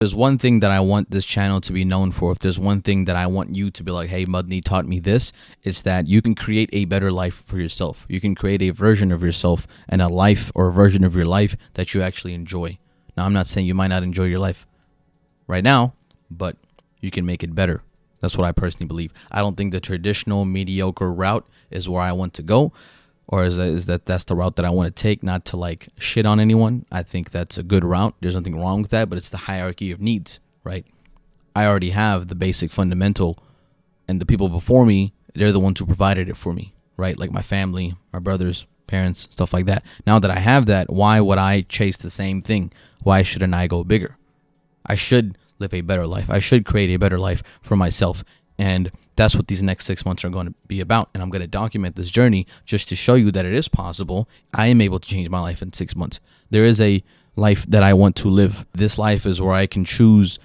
There's one thing that I want this channel to be known for. If there's one thing that I want you to be like, hey, Mudney taught me this, it's that you can create a better life for yourself. You can create a version of yourself and a life or a version of your life that you actually enjoy. Now, I'm not saying you might not enjoy your life right now, but you can make it better. That's what I personally believe. I don't think the traditional mediocre route is where I want to go, or that's the route that I want to take, not to like shit on anyone. I think that's a good route. There's nothing wrong with that, but it's the hierarchy of needs, right? I already have the basic fundamental, and the people before me, they're the ones who provided it for me, right? Like my family, my brothers, parents, stuff like that. Now that I have that, why would I chase the same thing? Why shouldn't I go bigger? I should live a better life. I should create a better life for myself. And that's what these next 6 months are going to be about. And I'm going to document this journey just to show you that it is possible. I am able to change my life in 6 months. There is a life that I want to live. This life is where I can choose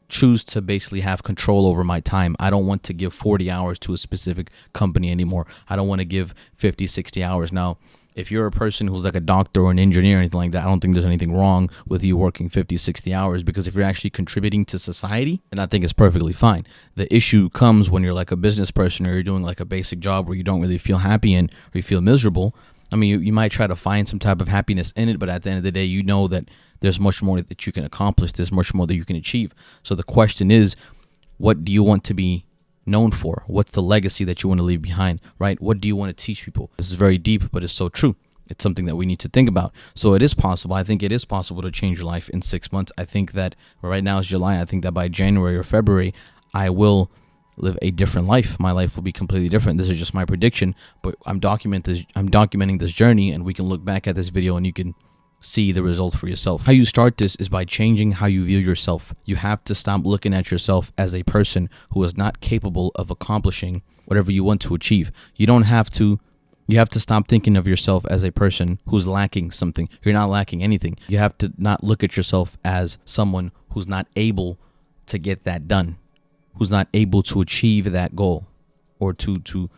to basically have control over my time. I don't want to give 40 hours to a specific company anymore. I don't want to give 50, 60 hours. Now, if you're a person who's like a doctor or an engineer or anything like that, I don't think there's anything wrong with you working 50, 60 hours, because if you're actually contributing to society, then I think it's perfectly fine. The issue comes when you're like a business person or you're doing like a basic job where you don't really feel happy in, or you feel miserable. I mean, you might try to find some type of happiness in it, but at the end of the day, you know that there's much more that you can accomplish. There's much more that you can achieve. So the question is, what do you want to be known for? What's the legacy that you want to leave behind, right? What do you want to teach people? This is very deep, but it's so true. It's something that we need to think about. So it is possible. I think it is possible to change your life in 6 months. I think that right now is July. I think that by January or February, I will live a different life. My life will be completely different. This is just my prediction, but I'm documenting this journey, and we can look back at this video and you can see the results for yourself. How you start this is by changing how you view yourself. You have to stop looking at yourself as a person who is not capable of accomplishing whatever you want to achieve. You have to stop thinking of yourself as a person who's lacking something. You're not lacking anything. You have to not look at yourself as someone who's not able to get that done, who's not able to achieve that goal or to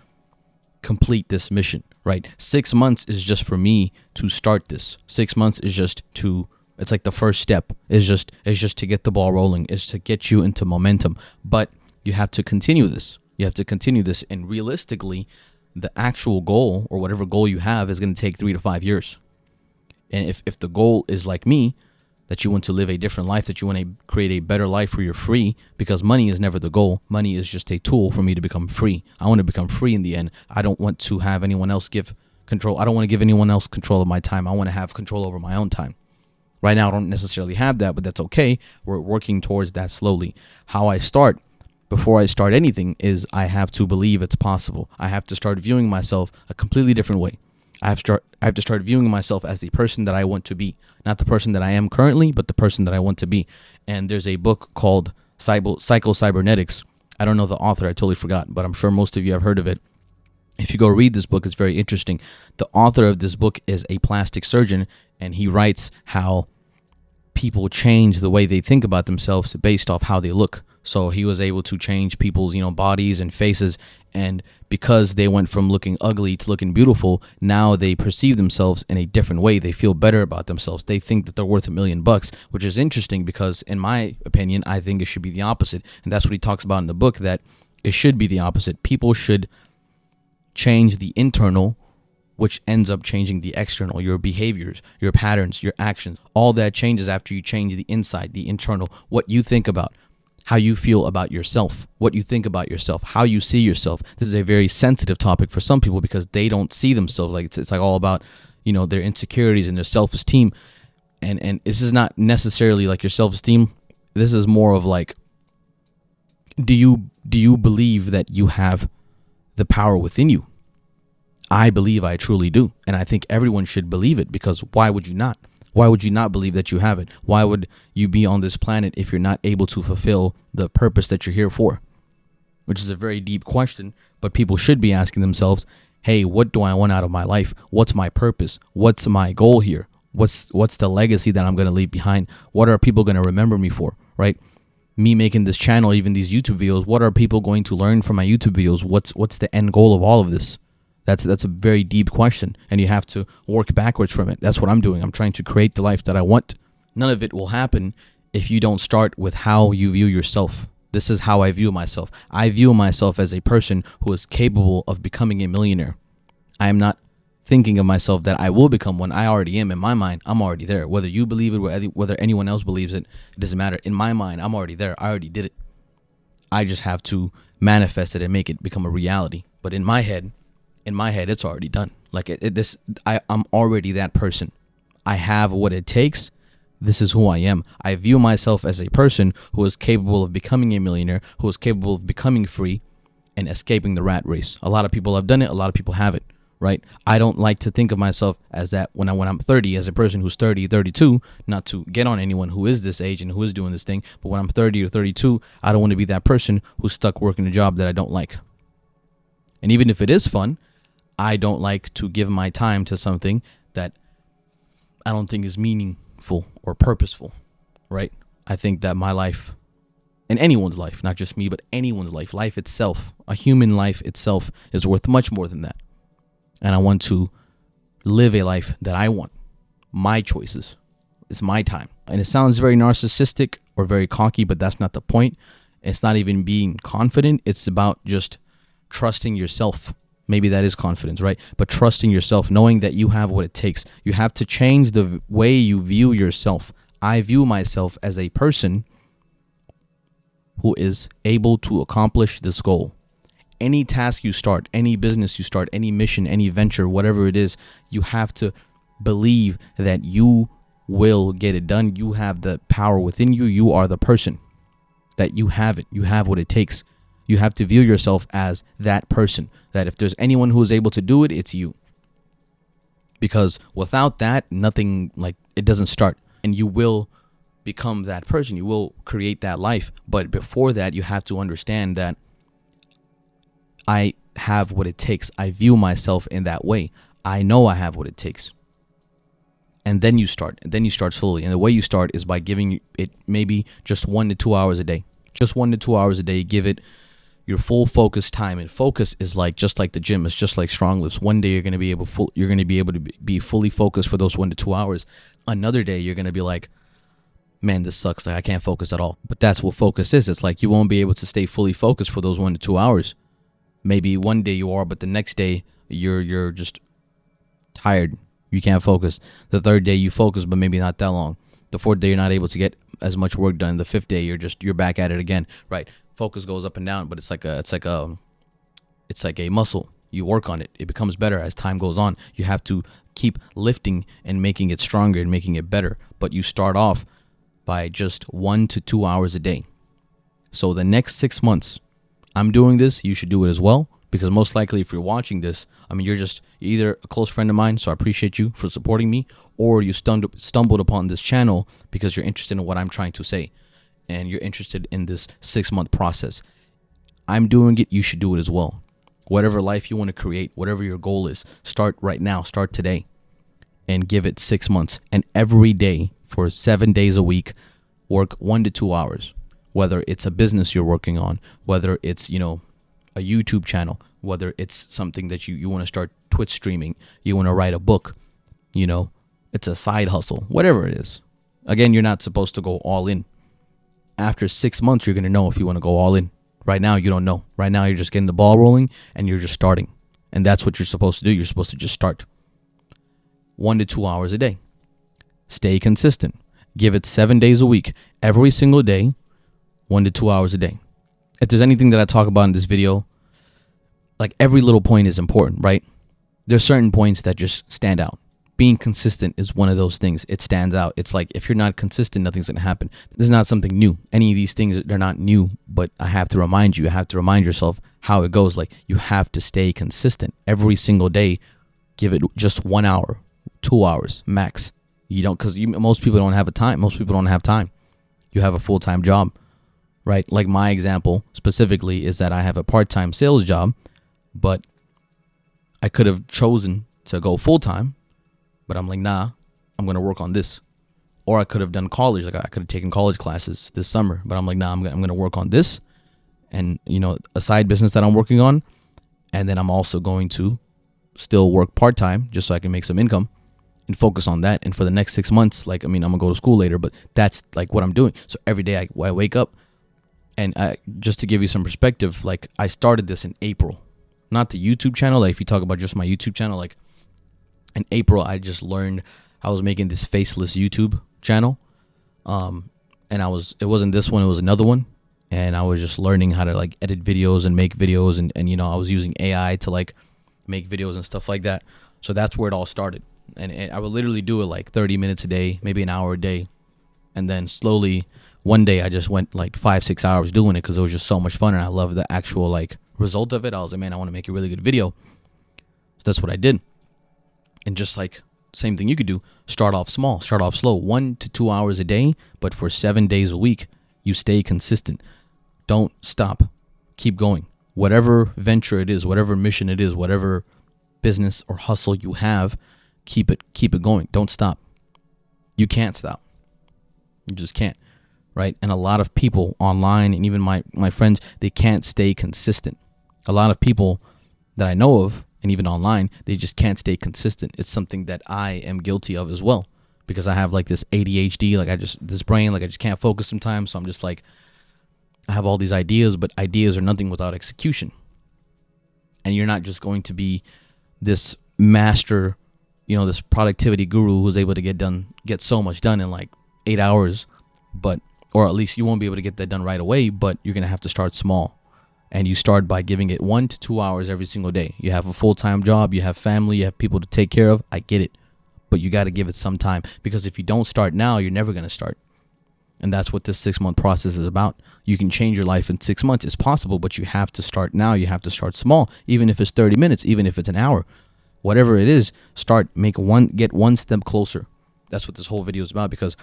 complete this mission, right? 6 months is just for me to start this. 6 months is it's like the first step. It's just to get the ball rolling. It's to get you into momentum. But you have to continue this. And realistically, the actual goal or whatever goal you have is going to take 3 to 5 years. And if the goal is like me, that you want to live a different life, that you want to create a better life where you're free, because money is never the goal. Money is just a tool for me to become free. I want to become free in the end. I don't want to have anyone else give control. I don't want to give anyone else control of my time. I want to have control over my own time. Right now, I don't necessarily have that, but that's okay. We're working towards that slowly. How I start, before I start anything, is I have to believe it's possible. I have to start viewing myself a completely different way. I have to start viewing myself as the person that I want to be. Not the person that I am currently, but the person that I want to be. And there's a book called Psycho-Cybernetics. I don't know the author. I totally forgot, but I'm sure most of you have heard of it. If you go read this book, it's very interesting. The author of this book is a plastic surgeon, and he writes how people change the way they think about themselves based off how they look. So he was able to change people's, bodies and faces. And because they went from looking ugly to looking beautiful, now they perceive themselves in a different way. They feel better about themselves. They think that they're worth $1 million, which is interesting because, in my opinion, I think it should be the opposite. And that's what he talks about in the book, that it should be the opposite. People should change the internal, which ends up changing the external, your behaviors, your patterns, your actions. All that changes after you change the inside, the internal, what you think about, how you feel about yourself, what you think about yourself, how you see yourself. This is a very sensitive topic for some people because they don't see themselves. Like it's like all about, their insecurities and their self-esteem. And this is not necessarily like your self-esteem. This is more of like, do you believe that you have the power within you? I believe I truly do. And I think everyone should believe it, because why would you not? Why would you not believe that you have it? Why would you be on this planet if you're not able to fulfill the purpose that you're here for? Which is a very deep question, but people should be asking themselves, hey, what do I want out of my life? What's my purpose? What's my goal here? What's the legacy that I'm going to leave behind? What are people going to remember me for, right? Me making this channel, even these YouTube videos, what are people going to learn from my YouTube videos? What's the end goal of all of this? That's a very deep question, and you have to work backwards from it. That's what I'm doing. I'm trying to create the life that I want. None of it will happen if you don't start with how you view yourself. This is how I view myself. I view myself as a person who is capable of becoming a millionaire. I am not thinking of myself that I will become one. I already am. In my mind, I'm already there. Whether you believe it, whether anyone else believes it, it doesn't matter. In my mind, I'm already there. I already did it. I just have to manifest it and make it become a reality. But in my head, it's already done. Like I'm already that person. I have what it takes. This is who I am. I view myself as a person who is capable of becoming a millionaire, who is capable of becoming free and escaping the rat race. A lot of people have done it. A lot of people haven't, right? I don't like to think of myself as that when I'm 30, as a person who's 30, 32, not to get on anyone who is this age and who is doing this thing. But when I'm 30 or 32, I don't want to be that person who's stuck working a job that I don't like. And even if it is fun, I don't like to give my time to something that I don't think is meaningful or purposeful, right? I think that my life, and anyone's life, not just me, but anyone's life itself, a human life itself, is worth much more than that. And I want to live a life that I want. My choices. It's my time. And it sounds very narcissistic or very cocky, but that's not the point. It's not even being confident. It's about just trusting yourself. Maybe that is confidence, right? But trusting yourself, knowing that you have what it takes. You have to change the way you view yourself. I view myself as a person who is able to accomplish this goal. Any task you start, any business you start, any mission, any venture, whatever it is, you have to believe that you will get it done. You have the power within you. You are the person. That you have it. You have what it takes. You have to view yourself as that person. That if there's anyone who is able to do it, it's you. Because without that, nothing, like, it doesn't start. And you will become that person. You will create that life. But before that, you have to understand that I have what it takes. I view myself in that way. I know I have what it takes. And then you start. And then you start slowly. And the way you start is by giving it maybe just 1 to 2 hours a day. Just 1 to 2 hours a day. Give it your full focus time. And focus is like just like the gym. It's just like strong lifts. One day you're going to be able to be fully focused for those 1 to 2 hours. Another day you're going to be like, man, this sucks. Like, I can't focus at all. But that's what focus is. It's like you won't be able to stay fully focused for those 1 to 2 hours. Maybe one day you are, but the next day you're just tired. You can't focus. The third day you focus, but maybe not that long. The fourth day you're not able to get as much work done. The fifth day you're back at it again. Right? Focus goes up and down, but it's like a muscle. You work on it. It becomes better as time goes on. You have to keep lifting and making it stronger and making it better. But you start off by just 1 to 2 hours a day. So the next 6 months, I'm doing this. You should do it as well, because most likely if you're watching this, I mean, you're either a close friend of mine, so I appreciate you for supporting me, or you stumbled upon this channel because you're interested in what I'm trying to say, and you're interested in this 6-month process. I'm doing it. You should do it as well. Whatever life you want to create, whatever your goal is, start right now. Start today and give it 6 months. And every day for 7 days a week, work 1 to 2 hours. Whether it's a business you're working on, whether it's, a YouTube channel, whether it's something that you want to start Twitch streaming, you want to write a book, it's a side hustle, whatever it is. Again, you're not supposed to go all in. After 6 months, you're going to know if you want to go all in. Right now, you don't know. Right now, you're just getting the ball rolling and you're just starting. And that's what you're supposed to do. You're supposed to just start. 1 to 2 hours a day. Stay consistent. Give it 7 days a week. Every single day, 1 to 2 hours a day. If there's anything that I talk about in this video, like, every little point is important, right? There's certain points that just stand out. Being consistent is one of those things. It stands out. It's like, if you're not consistent, nothing's going to happen. This is not something new. Any of these things, they're not new, but I have to remind you. I have to remind yourself how it goes. Like, you have to stay consistent every single day. Give it just 1 hour, 2 hours max. Because most people don't have time. Most people don't have time. You have a full-time job. Right? Like, my example specifically is that I have a part-time sales job, but I could have chosen to go full-time, but I'm like, nah, I'm going to work on this. Or I could have done college. Like, I could have taken college classes this summer, but I'm like, nah, I'm going to work on this and, a side business that I'm working on. And then I'm also going to still work part-time just so I can make some income. and focus on that. And for the next 6 months, like, I mean, I'm gonna go to school later, but that's like what I'm doing. So every day I wake up, and just to give you some perspective, like I started this in April, not the YouTube channel. Like if you talk about just my YouTube channel, like in April, I just learned I was making this faceless YouTube channel. And it wasn't this one, it was another one. And I was just learning how to like edit videos and make videos. And you know, I was using AI to like make videos and stuff like that. So that's where it all started. And I would literally do it like 30 minutes a day, maybe an hour a day. And then slowly one day I just went like 5-6 hours doing it because it was just so much fun. And I love the actual like result of it. I was like, man, I want to make a really good video. So that's what I did. And just like same thing you could do, start off small, start off slow, 1 to 2 hours a day, but for 7 days a week, you stay consistent. Don't stop. Keep going. Whatever venture it is, whatever mission it is, whatever business or hustle you have, keep it going. Don't stop. You can't stop. You just can't, right? And a lot of people online and even my friends, they can't stay consistent. A lot of people that I know of, and even online, they just can't stay consistent. It's something that I am guilty of as well, because I have like this ADHD, like this brain, like I just can't focus sometimes. So I'm just like, I have all these ideas, but ideas are nothing without execution. And you're not just going to be this master, you know, this productivity guru who's able to get so much done in like 8 hours, or at least you won't be able to get that done right away, but you're going to have to start small. And you start by giving it 1 to 2 hours every single day. You have a full-time job, you have family, you have people to take care of. I get it. But you got to give it some time, because if you don't start now, you're never going to start. And that's what this 6-month process is about. You can change your life in 6 months. It's possible, but you have to start now. You have to start small, even if it's 30 minutes, even if it's an hour. Whatever it is, get one step closer. That's what this whole video is about, because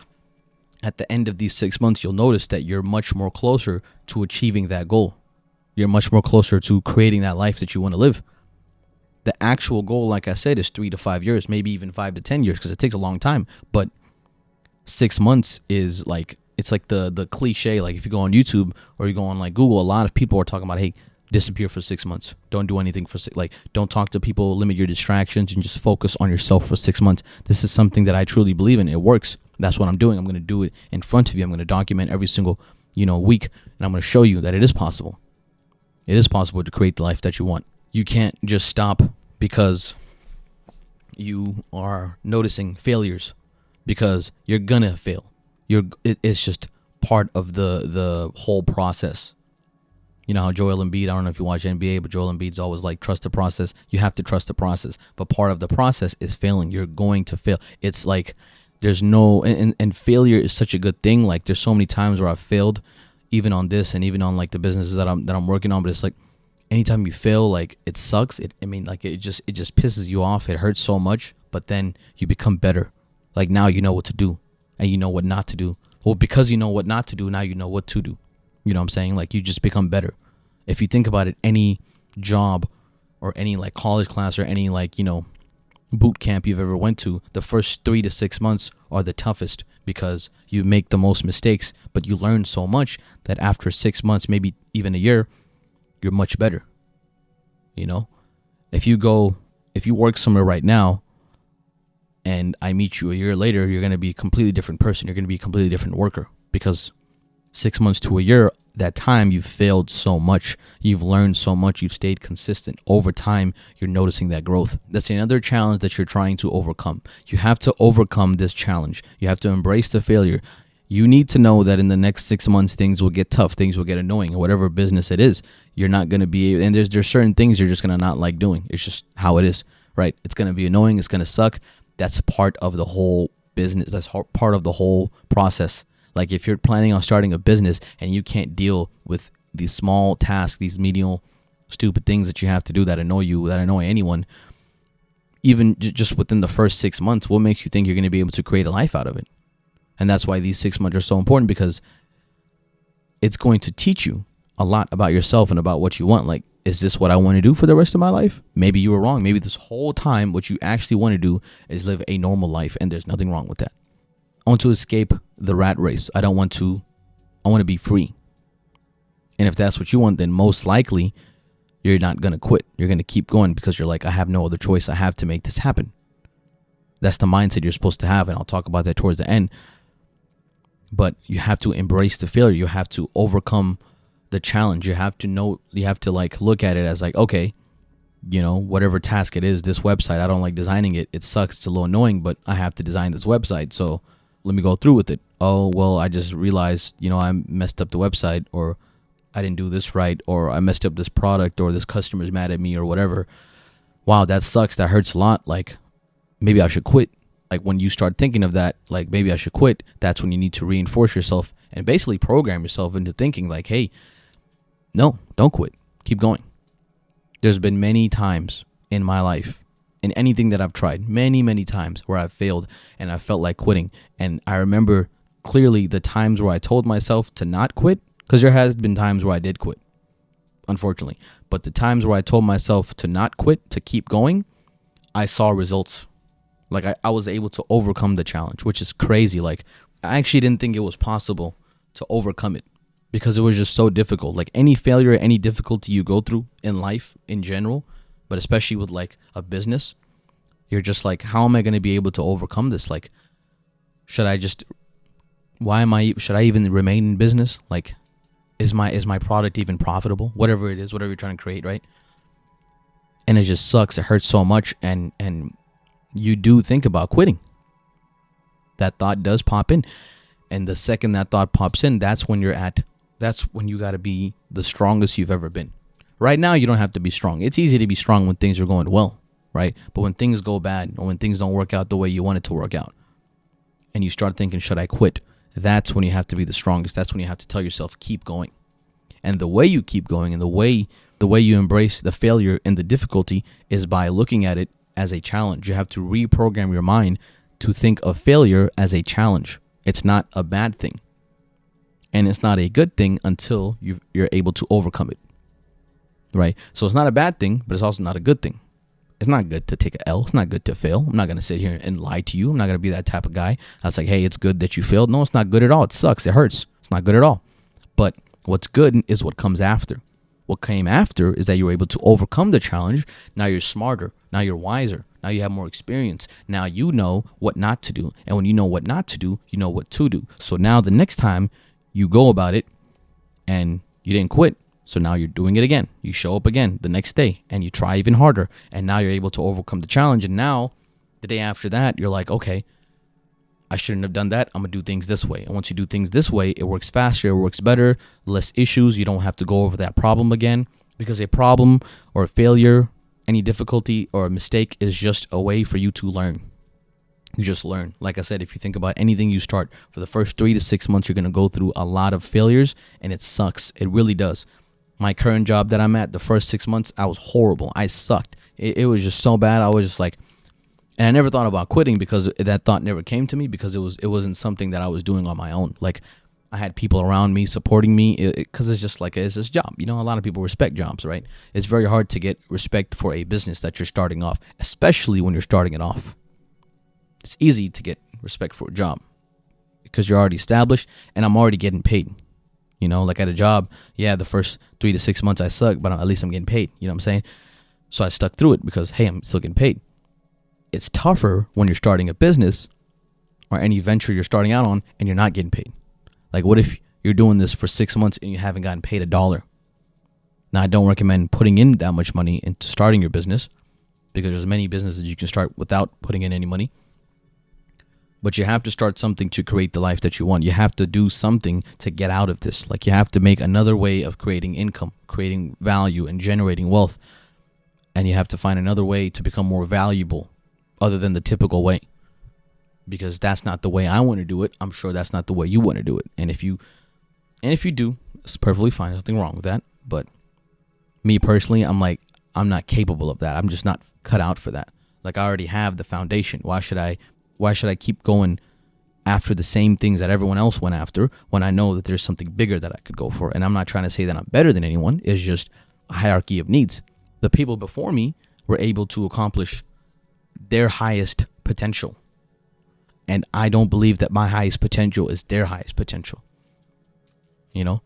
at the end of these 6 months, you'll notice that you're much more closer to achieving that goal. You're much more closer to creating that life that you want to live. The actual goal, like I said, is 3 to 5 years, maybe even 5 to 10 years, because it takes a long time. But 6 months is like, it's like the cliche. Like if you go on YouTube or you go on like Google, a lot of people are talking about, hey, disappear for 6 months. Don't do anything for don't talk to people, limit your distractions, and just focus on yourself for 6 months. This is something that I truly believe in. It works. That's what I'm doing. I'm going to do it in front of you. I'm going to document every single, week, and I'm going to show you that it is possible. It is possible to create the life that you want. You can't just stop because you are noticing failures, because you're gonna fail. It's just part of the whole process. You know how Joel Embiid, I don't know if you watch NBA, but Joel Embiid's always like, trust the process. You have to trust the process. But part of the process is failing. You're going to fail. It's like there's no, and failure is such a good thing. Like there's so many times where I've failed, even on this and even on like the businesses that I'm working on. But it's like anytime you fail, like it sucks. It just pisses you off. It hurts so much, but then you become better. Like now you know what to do and you know what not to do. Well, because you know what not to do, now you know what to do. You know what I'm saying? Like you just become better. If you think about it, any job or any like college class or any like, boot camp you've ever went to, the first 3 to 6 months are the toughest, because you make the most mistakes, but you learn so much that after 6 months, maybe even a year, you're much better. If you work somewhere right now and I meet you a year later, you're going to be a completely different person. You're going to be a completely different worker, because 6 months to a year, that time you've failed so much. You've learned so much. You've stayed consistent. Over time, you're noticing that growth. That's another challenge that you're trying to overcome. You have to overcome this challenge. You have to embrace the failure. You need to know that in the next 6 months, things will get tough. Things will get annoying. Whatever business it is, you're not going to be able, and there's certain things you're just going to not like doing. It's just how it is, right? It's going to be annoying. It's going to suck. That's part of the whole business. That's part of the whole process. Like if you're planning on starting a business and you can't deal with these small tasks, these menial, stupid things that you have to do that annoy you, that annoy anyone, even just within the first 6 months, what makes you think you're going to be able to create a life out of it? And that's why these 6 months are so important, because it's going to teach you a lot about yourself and about what you want. Like, is this what I want to do for the rest of my life? Maybe you were wrong. Maybe this whole time what you actually want to do is live a normal life, and there's nothing wrong with that. I want to escape the rat race. I want to be free. And if that's what you want, then most likely you're not going to quit. You're going to keep going, because you're like, I have no other choice. I have to make this happen. That's the mindset you're supposed to have, and I'll talk about that towards the end. But you have to embrace the failure. You have to overcome the challenge. You have to know, you have to like look at it as like, okay, you know, whatever task it is, this website, I don't like designing it. It sucks. It's a little annoying, but I have to design this website. So let me go through with it. Oh, well, I just realized, you know, I messed up the website, or I didn't do this right, or I messed up this product, or this customer's mad at me, or whatever. Wow, that sucks. That hurts a lot. Like, maybe I should quit. Like, when you start thinking of that, like, maybe I should quit, that's when you need to reinforce yourself and basically program yourself into thinking like, hey, no, don't quit. Keep going. There's been many times in my life, in anything that I've tried, many, many times where I've failed and I felt like quitting. And I remember clearly the times where I told myself to not quit, because there has been times where I did quit, unfortunately. But the times where I told myself to not quit, to keep going, I saw results. Like, I was able to overcome the challenge, which is crazy. Like, I actually didn't think it was possible to overcome it because it was just so difficult. Like, any failure, any difficulty you go through in life in general, but especially with like a business, you're just like, how am I going to be able to overcome this? Like, should I even remain in business? Like, is my product even profitable? Whatever it is, whatever you're trying to create, right? And it just sucks. It hurts so much, and you do think about quitting. That thought does pop in. And the second that thought pops in, that's when you got to be the strongest you've ever been. Right now, you don't have to be strong. It's easy to be strong when things are going well, right? But when things go bad, or when things don't work out the way you want it to work out, and you start thinking, should I quit? That's when you have to be the strongest. That's when you have to tell yourself, keep going. And the way you keep going, and the way you embrace the failure and the difficulty, is by looking at it as a challenge. You have to reprogram your mind to think of failure as a challenge. It's not a bad thing. And it's not a good thing until you're able to overcome it. Right? So it's not a bad thing, but it's also not a good thing. It's not good to take an L. It's not good to fail. I'm not going to sit here and lie to you. I'm not going to be that type of guy that's like, hey, it's good that you failed. No, it's not good at all. It sucks. It hurts. It's not good at all. But what's good is what comes after. What came after is that you were able to overcome the challenge. Now you're smarter. Now you're wiser. Now you have more experience. Now you know what not to do. And when you know what not to do, you know what to do. So now the next time you go about it and you didn't quit, so now you're doing it again. You show up again the next day and you try even harder. And now you're able to overcome the challenge. And now the day after that, you're like, okay, I shouldn't have done that. I'm going to do things this way. And once you do things this way, it works faster. It works better. Less issues. You don't have to go over that problem again, because a problem or a failure, any difficulty or a mistake, is just a way for you to learn. You just learn. Like I said, if you think about anything you start, for the first 3 to 6 months, you're going to go through a lot of failures, and it sucks. It really does. My current job that I'm at, the first 6 months, I was horrible. I sucked. It was just so bad. I was just like, and I never thought about quitting because that thought never came to me, because it wasn't something that I was doing on my own. Like, I had people around me supporting me, because it's just like, it's this job. You know, a lot of people respect jobs, right? It's very hard to get respect for a business that you're starting off, especially when you're starting it off. It's easy to get respect for a job because you're already established, and I'm already getting paid. You know, like at a job, yeah, the first 3 to 6 months I suck, but at least I'm getting paid. You know what I'm saying? So I stuck through it because, hey, I'm still getting paid. It's tougher when you're starting a business or any venture you're starting out on and you're not getting paid. Like, what if you're doing this for 6 months and you haven't gotten paid $1? Now, I don't recommend putting in that much money into starting your business, because there's many businesses you can start without putting in any money. But you have to start something to create the life that you want. You have to do something to get out of this. Like, you have to make another way of creating income, creating value, and generating wealth. And you have to find another way to become more valuable other than the typical way. Because that's not the way I want to do it. I'm sure that's not the way you want to do it. And if you do, it's perfectly fine. There's nothing wrong with that. But me personally, I'm like, I'm not capable of that. I'm just not cut out for that. Like, I already have the foundation. Why should I keep going after the same things that everyone else went after when I know that there's something bigger that I could go for? And I'm not trying to say that I'm better than anyone. It's just a hierarchy of needs. The people before me were able to accomplish their highest potential. And I don't believe that my highest potential is their highest potential. You know,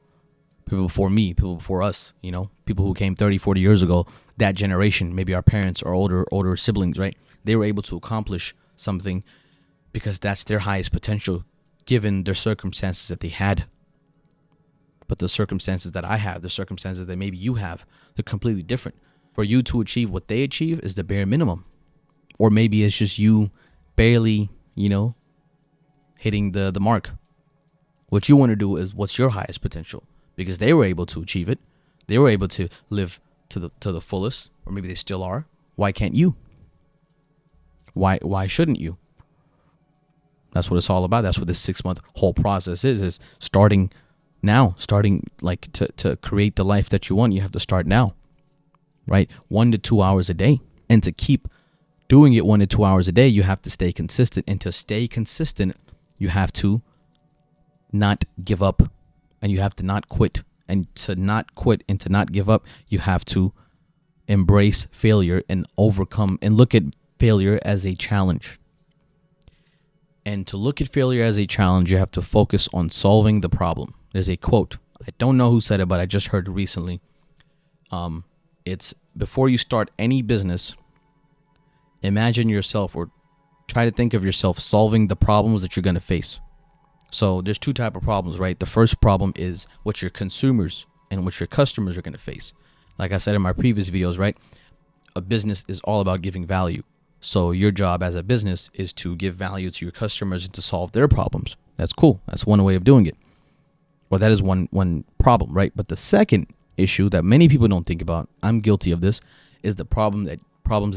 people before me, people before us, you know, people who came 30, 40 years ago, that generation, maybe our parents or older siblings, right? They were able to accomplish something because that's their highest potential given their circumstances that they had. But the circumstances that I have, the circumstances that maybe you have, they're completely different. For you to achieve what they achieve is the bare minimum. Or maybe it's just you barely, hitting the mark. What you want to do is what's your highest potential, because they were able to achieve it. They were able to live to the fullest, or maybe they still are. Why can't you? Why shouldn't you? That's what it's all about. That's what this 6-month whole process is starting now, like to create the life that you want. You have to start now, right? 1 to 2 hours a day. And to keep doing it 1 to 2 hours a day, you have to stay consistent. And to stay consistent, you have to not give up, and you have to not quit. And to not quit and to not give up, you have to embrace failure and overcome and look at failure as a challenge. And to look at failure as a challenge, you have to focus on solving the problem. There's a quote. I don't know who said it, but I just heard it recently. It's before you start any business, imagine yourself or try to think of yourself solving the problems that you're going to face. So there's 2 types of problems, right? The first problem is what your consumers and what your customers are going to face. Like I said in my previous videos, right? A business is all about giving value. So your job as a business is to give value to your customers and to solve their problems. That's cool. That's one way of doing it. Well, that is one problem, right? But the second issue that many people don't think about, I'm guilty of this, is the problems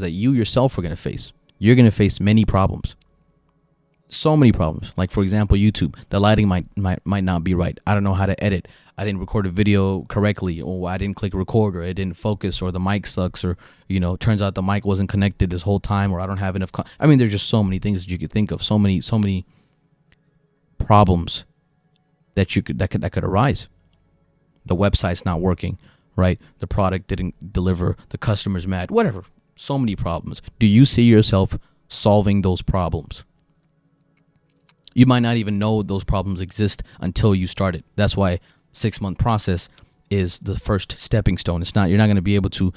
that you yourself are going to face. You're going to face many problems. So many problems. Like, for example, YouTube. The lighting might not be right. I don't know how to edit. I didn't record a video correctly, or I didn't click record, or it didn't focus, or the mic sucks, or, turns out the mic wasn't connected this whole time, or I don't have enough. There's just so many things that you could think of. So many problems that could arise. The website's not working, right? The product didn't deliver. The customer's mad. Whatever. So many problems. Do you see yourself solving those problems? You might not even know those problems exist until you start it. That's why 6-month process is the first stepping stone. You're not going to be able to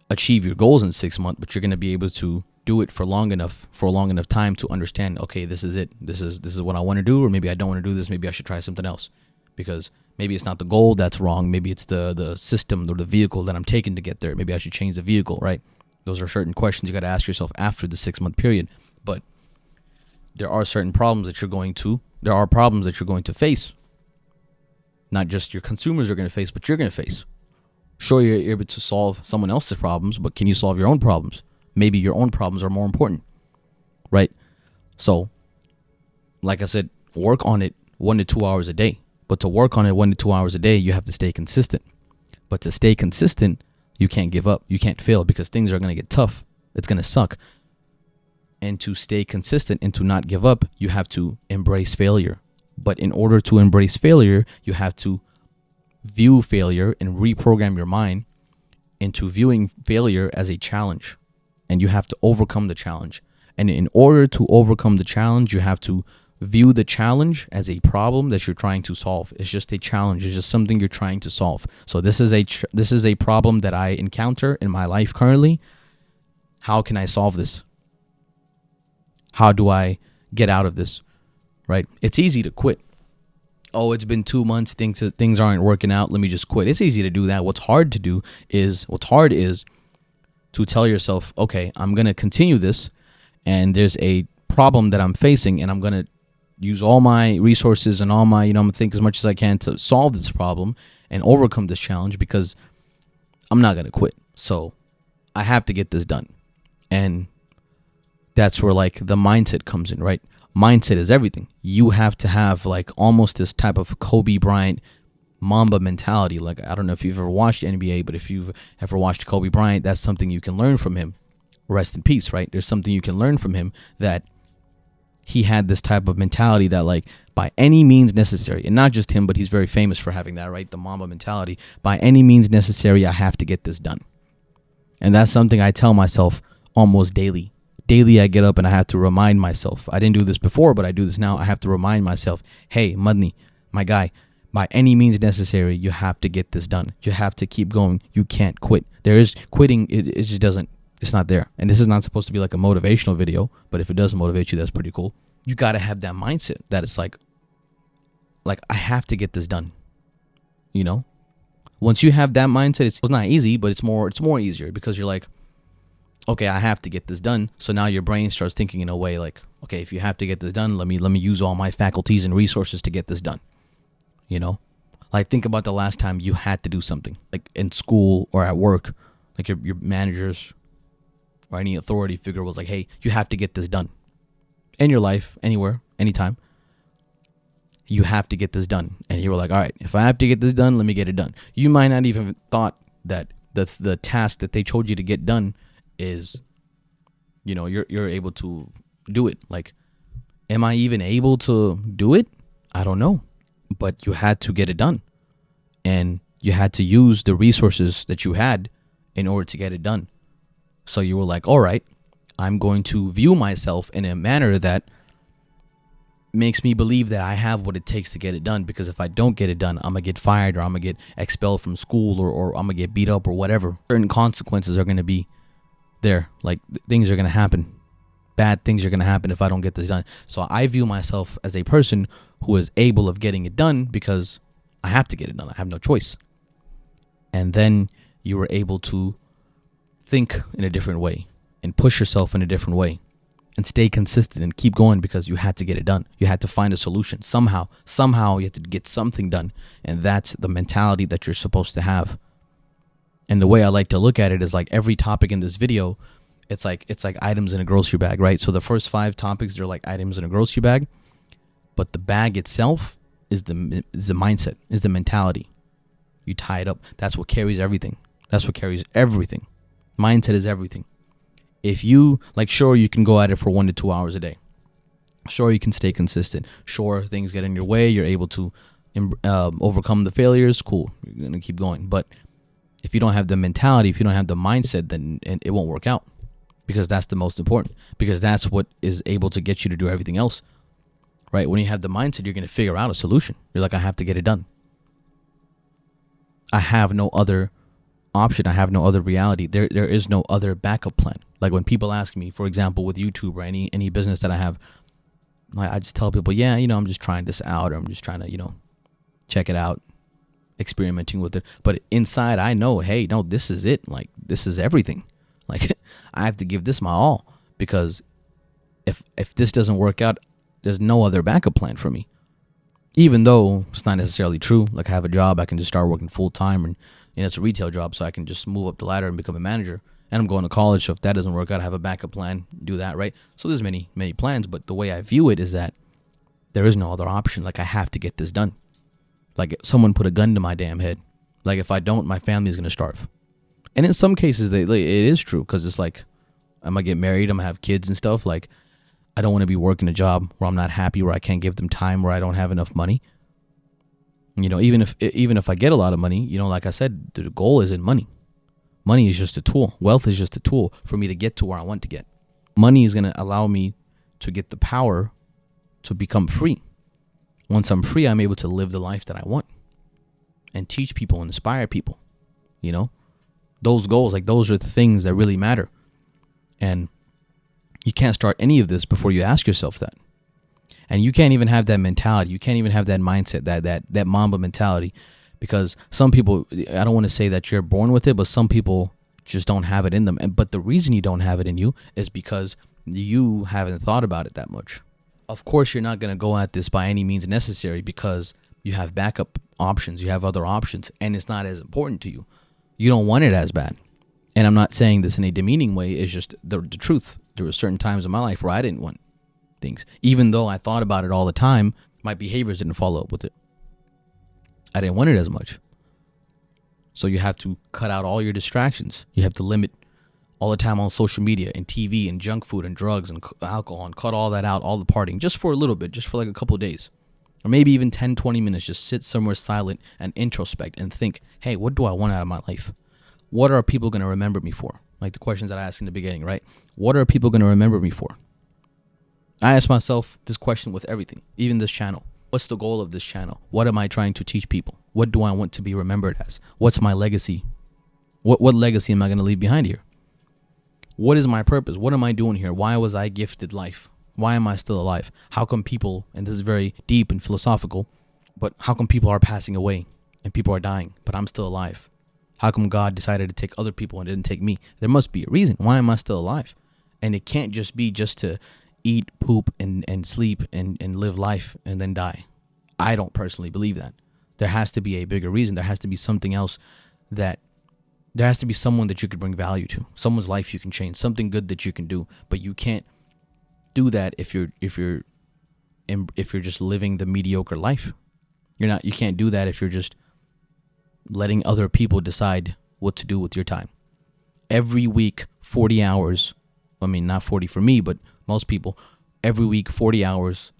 achieve your goals in 6 months, but you're going to be able to do it for a long enough time to understand, okay, this is it. This is what I want to do, or maybe I don't want to do this. Maybe I should try something else, because maybe it's not the goal that's wrong. Maybe it's the system or the vehicle that I'm taking to get there. Maybe I should change the vehicle, right? Those are certain questions you got to ask yourself after the 6-month period. But there are certain problems that you're going to face. Not just your consumers are going to face, but you're going to face. Sure, you're able to solve someone else's problems, but can you solve your own problems? Maybe your own problems are more important, right? So, like I said, work on it 1 to 2 hours a day. But to work on it 1 to 2 hours a day, you have to stay consistent. But to stay consistent, you can't give up. You can't fail, because things are going to get tough. It's going to suck. And to stay consistent and to not give up, you have to embrace failure. But in order to embrace failure, you have to view failure and reprogram your mind into viewing failure as a challenge. And you have to overcome the challenge. And in order to overcome the challenge, you have to view the challenge as a problem that you're trying to solve. It's just a challenge. It's just something you're trying to solve. So this is a problem that I encounter in my life currently. How can I solve this? How do I get out of this? Right? It's easy to quit. Oh, it's been 2 months. Things aren't working out. Let me just quit. It's easy to do that. What's hard is to tell yourself, okay, I'm going to continue this, and there's a problem that I'm facing, and I'm going to use all my resources and all my, I'm going to think as much as I can to solve this problem and overcome this challenge, because I'm not going to quit. So I have to get this done. And that's where like the mindset comes in, right? Mindset is everything. You have to have like almost this type of Kobe Bryant Mamba mentality. Like, I don't know if you've ever watched NBA, but if you've ever watched Kobe Bryant, that's something you can learn from him. Rest in peace, right? There's something you can learn from him, that he had this type of mentality that like by any means necessary, and not just him, but he's very famous for having that, right? The Mamba mentality. By any means necessary, I have to get this done. And that's something I tell myself almost daily. Daily, I get up and I have to remind myself. I didn't do this before, but I do this now. I have to remind myself, hey, Mudney, my guy, by any means necessary, you have to get this done. You have to keep going. You can't quit. There is quitting. It just It's not there. And this is not supposed to be like a motivational video, but if it does motivate you, that's pretty cool. You got to have that mindset that it's like I have to get this done. You know? Once you have that mindset, it's not easy, but it's more easier because you're like, okay, I have to get this done. So now your brain starts thinking in a way like, okay, if you have to get this done, let me use all my faculties and resources to get this done. You know? Like, think about the last time you had to do something, like in school or at work, like your managers or any authority figure was like, hey, you have to get this done. In your life, anywhere, anytime, you have to get this done. And you were like, all right, if I have to get this done, let me get it done. You might not even thought that the task that they told you to get done is, you know, you're able to do it. Like, am I even able to do it? I don't know. But you had to get it done. And you had to use the resources that you had in order to get it done. So you were like, all right, I'm going to view myself in a manner that makes me believe that I have what it takes to get it done. Because if I don't get it done, I'm going to get fired or I'm going to get expelled from school or I'm going to get beat up or whatever. Certain consequences are going to be there. Like, things are going to happen. Bad things are going to happen if I don't get this done. So I view myself as a person who is able of getting it done because I have to get it done. I have no choice. And then you were able to think in a different way and push yourself in a different way and stay consistent and keep going because you had to get it done. You had to find a solution. Somehow you had to get something done. And that's the mentality that you're supposed to have. And the way I like to look at it is like every topic in this video, it's like items in a grocery bag, right? So the first 5 topics, they're like items in a grocery bag, but the bag itself is the mindset, is the mentality. You tie it up. That's what carries everything. That's what carries everything. Mindset is everything. If you, like, sure, you can go at it for 1 to 2 hours a day. Sure, you can stay consistent. Sure, things get in your way. You're able to overcome the failures. Cool. You're going to keep going. But if you don't have the mentality, if you don't have the mindset, then it won't work out. Because that's the most important. Because that's what is able to get you to do everything else. Right? When you have the mindset, you're going to figure out a solution. You're like, I have to get it done. I have no other option. I have no other reality. There is no other backup plan. Like when people ask me, for example, with YouTube or any business that I have, I just tell people, yeah, I'm just trying this out, or I'm just trying to, check it out, experimenting with it. But inside, I know, hey, no, this is it. Like, this is everything. Like, I have to give this my all, because if this doesn't work out, there's no other backup plan for me. Even though it's not necessarily true. Like, I have a job, I can just start working full time, and it's a retail job, so I can just move up the ladder and become a manager. And I'm going to college, so if that doesn't work out, I have a backup plan, do that, right? So there's many plans, but the way I view it is that there is no other option. Like, I have to get this done. Like, someone put a gun to my damn head. Like, if I don't, my family is going to starve. And in some cases, it is true, because it's like, I'm going to get married, I'm going to have kids and stuff. Like, I don't want to be working a job where I'm not happy, where I can't give them time, where I don't have enough money. Even if I get a lot of money, like I said, the goal isn't money. Money is just a tool. Wealth is just a tool for me to get to where I want to get. Money is going to allow me to get the power to become free. Once I'm free, I'm able to live the life that I want and teach people, and inspire people. Those goals, like, those are the things that really matter. And you can't start any of this before you ask yourself that. And you can't even have that mentality. You can't even have that mindset, that Mamba mentality, because some people, I don't want to say that you're born with it, but some people just don't have it in them. But the reason you don't have it in you is because you haven't thought about it that much. Of course, you're not going to go at this by any means necessary, because you have backup options. You have other options, and it's not as important to you. You don't want it as bad. And I'm not saying this in a demeaning way. It's just the truth. There were certain times in my life where I didn't want things. Even though I thought about it all the time, my behaviors didn't follow up with it. I didn't want it as much. So you have to cut out all your distractions. You have to limit all the time on social media and TV and junk food and drugs and alcohol, and cut all that out, all the partying, just for a little bit, just for like a couple of days. Or maybe even 10, 20 minutes, just sit somewhere silent and introspect and think, hey, what do I want out of my life? What are people going to remember me for? Like the questions that I asked in the beginning, right? What are people going to remember me for? I ask myself this question with everything, even this channel. What's the goal of this channel? What am I trying to teach people? What do I want to be remembered as? What's my legacy? What legacy am I going to leave behind here? What is my purpose? What am I doing here? Why was I gifted life? Why am I still alive? How come people, and this is very deep and philosophical, but how come people are passing away and people are dying, but I'm still alive? How come God decided to take other people and didn't take me? There must be a reason. Why am I still alive? And it can't just be just to eat, poop, and sleep and live life and then die. I don't personally believe that. There has to be a bigger reason. There has to be something else that there has to be someone that you could bring value to, someone's life you can change, something good that you can do. But you can't do that if you're just living the mediocre life. You can't do that if you're just letting other people decide what to do with your time. Every week, 40 hours. I mean, not 40 for me, but most people, every week, 40 hours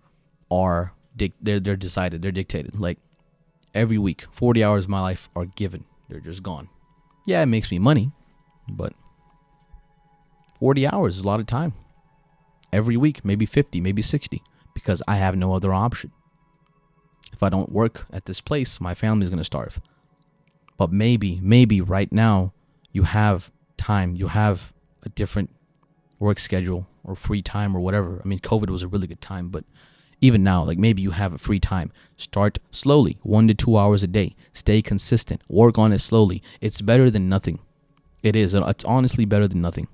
are they're decided, they're dictated. Like every week, 40 hours of my life are given. They're just gone. Yeah, it makes me money, but 40 hours is a lot of time. Every week, maybe 50, maybe 60, because I have no other option. If I don't work at this place, my family's going to starve. But maybe right now you have time, you have a different work schedule or free time or whatever. I mean, COVID was a really good time, but even now, like maybe you have a free time. Start slowly, 1 to 2 hours a day. Stay consistent. Work on it slowly. It's better than nothing. It is. It's honestly better than nothing.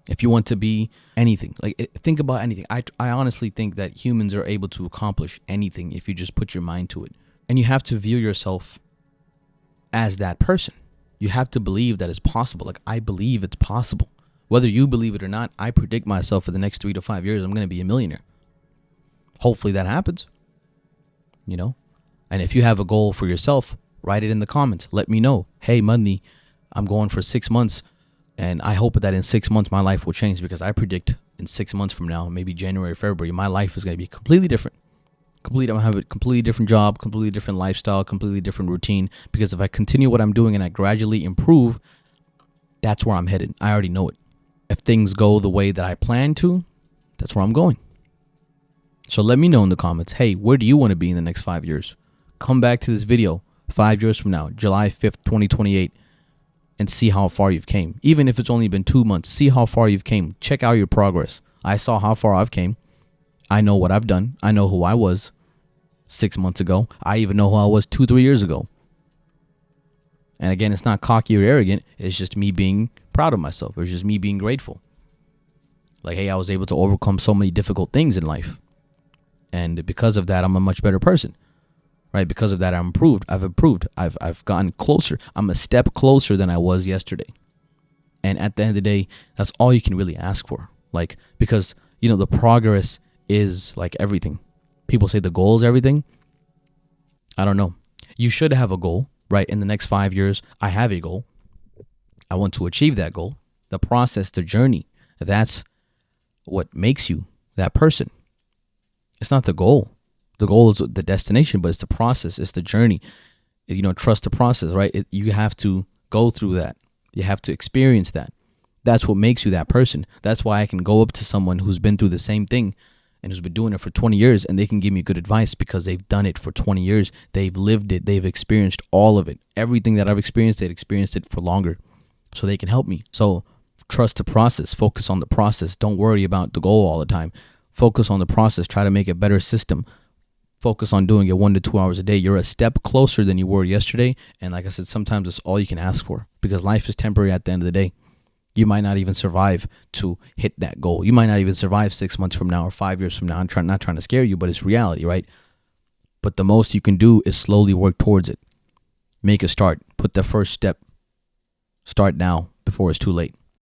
If you want to be anything, like think about anything. I honestly think that humans are able to accomplish anything if you just put your mind to it. And you have to view yourself as that person. You have to believe that it's possible. Like I believe it's possible. Whether you believe it or not, I predict myself for the next 3 to 5 years, I'm going to be a millionaire. Hopefully that happens, And if you have a goal for yourself, write it in the comments. Let me know. Hey, Mudney, I'm going for 6 months, and I hope that in 6 months my life will change, because I predict in 6 months from now, maybe January, February, my life is going to be completely different. I'm going to have a completely different job, completely different lifestyle, completely different routine, because if I continue what I'm doing and I gradually improve, that's where I'm headed. I already know it. If things go the way that I plan to, that's where I'm going. So let me know in the comments, hey, where do you want to be in the next 5 years? Come back to this video 5 years from now, July 5th, 2028, and see how far you've came. Even if it's only been 2 months, see how far you've came. Check out your progress. I saw how far I've came. I know what I've done. I know who I was 6 months ago. I even know who I was 2-3 years ago. And again, it's not cocky or arrogant. It's just me being proud of myself. It's just me being grateful. Like, hey, I was able to overcome so many difficult things in life. And because of that, I'm a much better person, right? Because of that, I've improved. I've gotten closer. I'm a step closer than I was yesterday. And at the end of the day, that's all you can really ask for. Like, because, the progress is like everything. People say the goal is everything. I don't know. You should have a goal, right? In the next 5 years, I have a goal. I want to achieve that goal. The process, the journey, that's what makes you that person. It's not the goal. The goal is the destination, but it's the process. It's the journey. Trust the process, right? You have to go through that. You have to experience that. That's what makes you that person. That's why I can go up to someone who's been through the same thing and who's been doing it for 20 years, and they can give me good advice because they've done it for 20 years. They've lived it. They've experienced all of it. Everything that I've experienced, they've experienced it for longer. So they can help me. So trust the process. Focus on the process. Don't worry about the goal all the time. Focus on the process. Try to make a better system. Focus on doing it 1 to 2 hours a day. You're a step closer than you were yesterday. And like I said, sometimes it's all you can ask for, because life is temporary at the end of the day. You might not even survive to hit that goal. You might not even survive 6 months from now or 5 years from now. I'm not trying to scare you, but it's reality, right? But the most you can do is slowly work towards it. Make a start. Put the first step. Start now before it's too late.